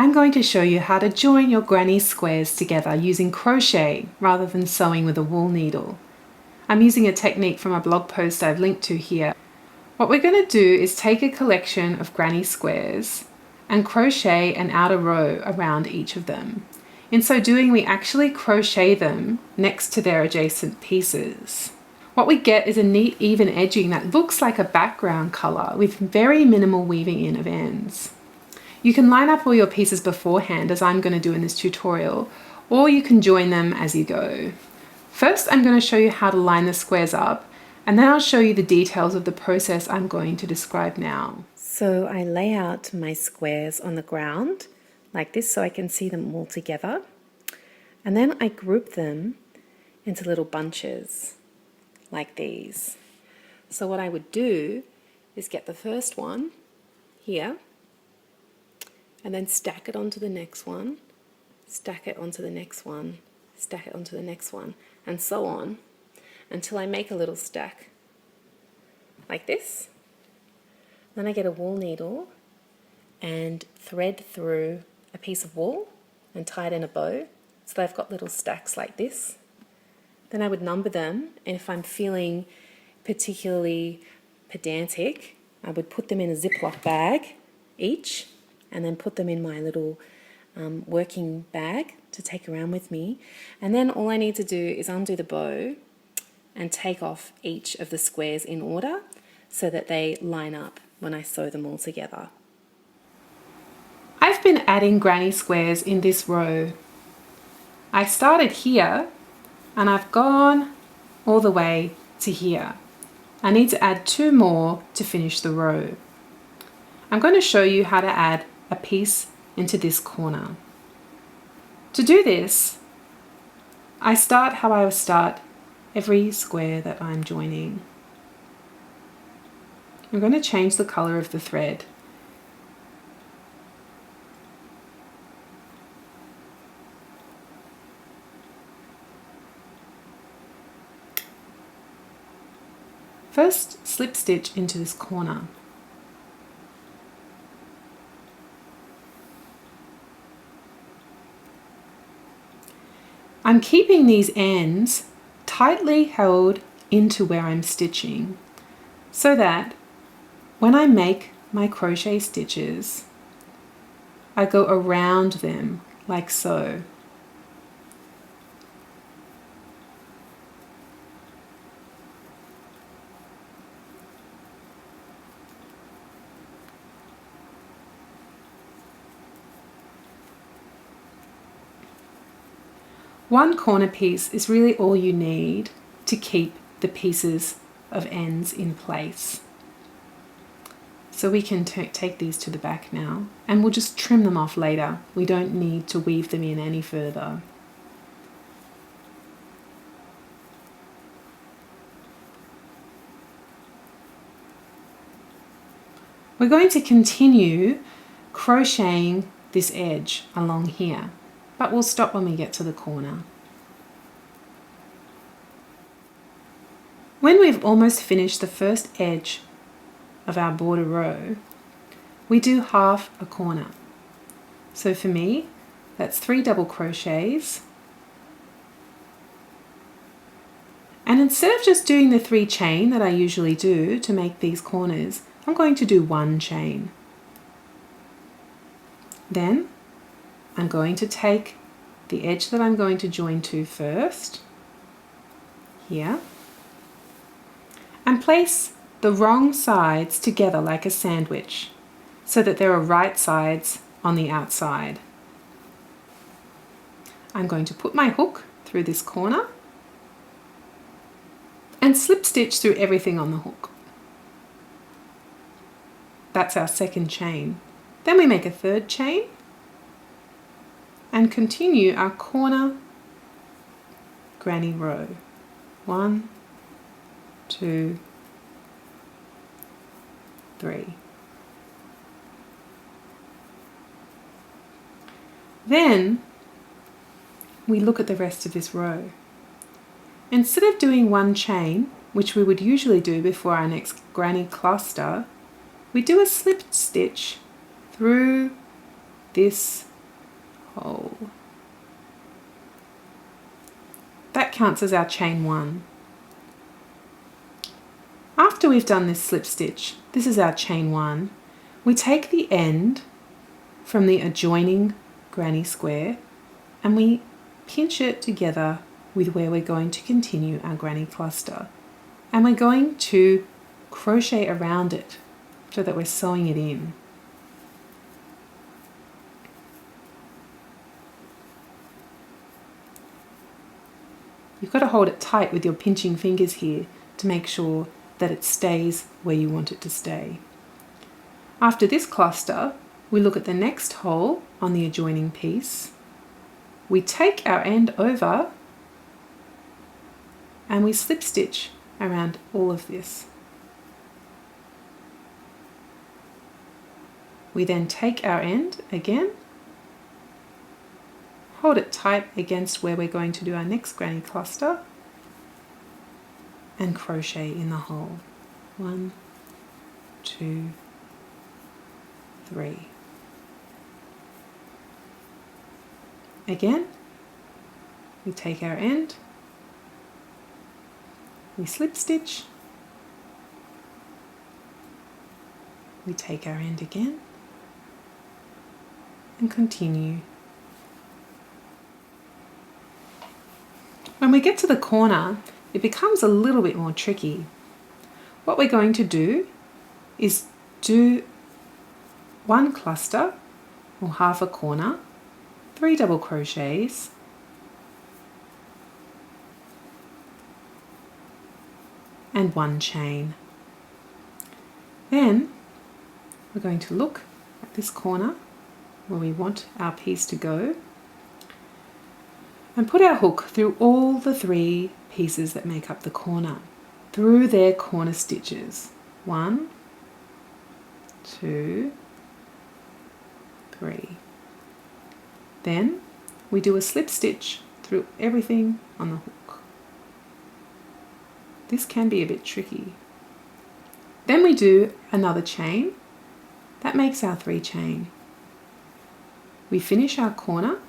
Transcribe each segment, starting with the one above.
I'm going to show you how to join your granny squares together using crochet rather than sewing with a wool needle. I'm using a technique from a blog post I've linked to here. What we're going to do is take a collection of granny squares and crochet an outer row around each of them. In so doing, we actually crochet them next to their adjacent pieces. What we get is a neat even edging that looks like a background color with very minimal weaving in of ends. You can line up all your pieces beforehand, as I'm going to do in this tutorial, or you can join them as you go. First, I'm going to show you how to line the squares up, and then I'll show you the details of the process I'm going to describe now. So I lay out my squares on the ground like this so I can see them all together. And then I group them into little bunches like these. So what I would do is get the first one here and then stack it onto the next one, stack it onto the next one, stack it onto the next one, and so on until I make a little stack like this. Then I get a wool needle and thread through a piece of wool and tie it in a bow so they've got little stacks like this. Then I would number them, and if I'm feeling particularly pedantic, I would put them in a Ziploc bag each and then put them in my little working bag to take around with me. And then all I need to do is undo the bow and take off each of the squares in order so that they line up when I sew them all together. I've been adding granny squares in this row. I started here and I've gone all the way to here. I need to add 2 more to finish the row. I'm going to show you how to add a piece into this corner. To do this, I start how I would start every square that I'm joining. I'm going to change the color of the thread. First, slip stitch into this corner. I'm keeping these ends tightly held into where I'm stitching so that when I make my crochet stitches, I go around them like so. One corner piece is really all you need to keep the pieces of ends in place. So we can take these to the back now, and we'll just trim them off later. We don't need to weave them in any further. We're going to continue crocheting this edge along here, but we'll stop when we get to the corner. When we've almost finished the first edge of our border row, we do half a corner. So for me, that's 3 double crochets. And instead of just doing the 3 chain that I usually do to make these corners, I'm going to do 1 chain. Then I'm going to take the edge that I'm going to join to first, here, and place the wrong sides together like a sandwich so that there are right sides on the outside. I'm going to put my hook through this corner and slip stitch through everything on the hook. That's our second chain. Then we make a 3rd chain and continue our corner granny row. 1, 2, 3. Then we look at the rest of this row. Instead of doing 1 chain, which we would usually do before our next granny cluster, we do a slip stitch through this hole. That counts as our chain 1. After we've done this slip stitch, this is our chain 1, we take the end from the adjoining granny square and we pinch it together with where we're going to continue our granny cluster. And we're going to crochet around it so that we're sewing it in. You've got to hold it tight with your pinching fingers here to make sure that it stays where you want it to stay. After this cluster, we look at the next hole on the adjoining piece. We take our end over and we slip stitch around all of this. We then take our end again, hold it tight against where we're going to do our next granny cluster, and crochet in the hole. 1, 2, 3. Again, we take our end, we slip stitch, we take our end again, and continue. When we get to the corner, it becomes a little bit more tricky. What we're going to do is do 1 cluster or half a corner, 3 double crochets, and 1 chain. Then we're going to look at this corner where we want our piece to go and put our hook through all the 3 pieces that make up the corner, through their corner stitches. 1, 2, 3. Then we do a slip stitch through everything on the hook. This can be a bit tricky. Then we do another chain. That makes our 3 chain. We finish our corner,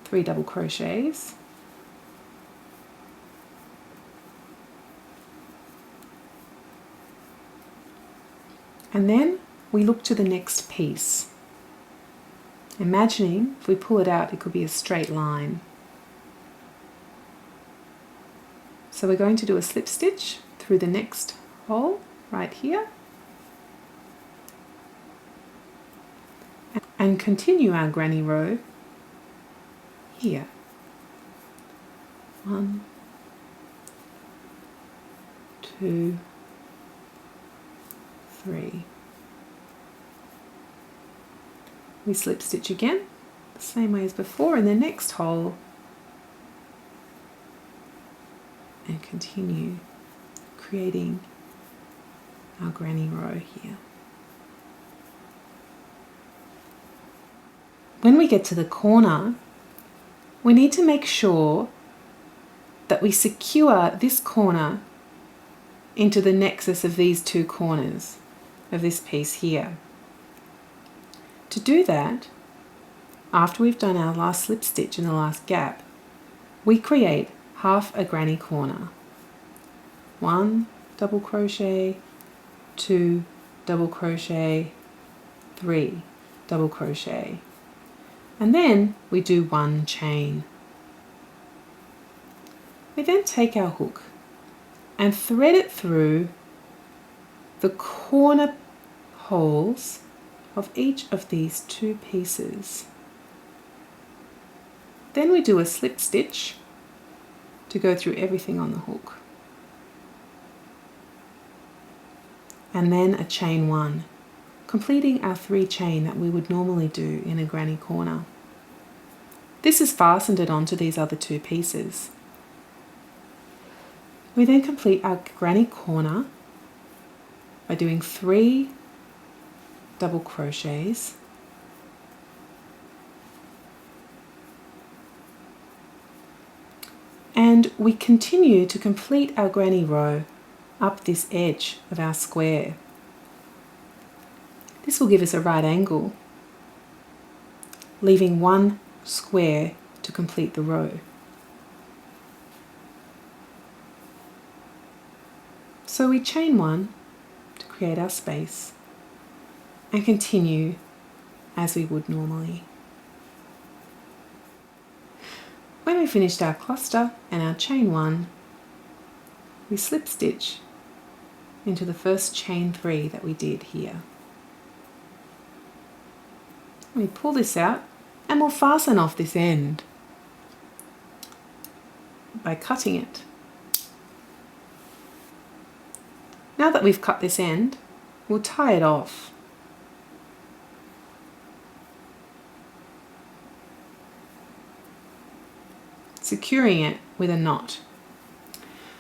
3 double crochets, and then we look to the next piece, imagining if we pull it out it could be a straight line. So we're going to do a slip stitch through the next hole right here and continue our granny row here. 1, 2, 3. We slip stitch again, the same way as before in the next hole, and continue creating our granny row here. When we get to the corner, we need to make sure that we secure this corner into the nexus of these 2 corners of this piece here. To do that, after we've done our last slip stitch in the last gap, we create half a granny corner. 1 double crochet, 2 double crochet, 3 double crochet, and then we do 1 chain. We then take our hook and thread it through the corner holes of each of these 2 pieces. Then we do a slip stitch to go through everything on the hook, and then a chain 1, completing our 3 chain that we would normally do in a granny corner. This is fastened it onto these other 2 pieces. We then complete our granny corner by doing 3 double crochets, and we continue to complete our granny row up this edge of our square. This will give us a right angle. leaving one square to complete the row. So we chain one to create our space and continue as we would normally. When we finished our cluster and our chain one, we slip stitch into the first chain 3 that we did here. We pull this out and we'll fasten off this end by cutting it. Now that we've cut this end, we'll tie it off. Securing it with a knot.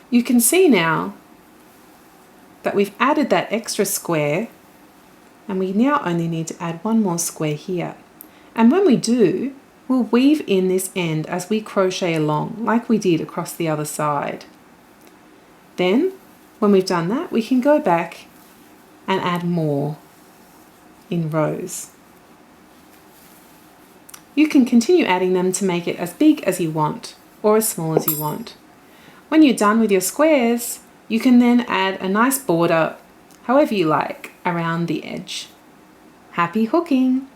You can see now that we've added that extra square, and we now only need to add one more square here. And when we do, we'll weave in this end as we crochet along, like we did across the other side. Then, when we've done that, we can go back and add more in rows. You can continue adding them to make it as big as you want or as small as you want. When you're done with your squares, you can then add a nice border, however you like, around the edge. Happy hooking!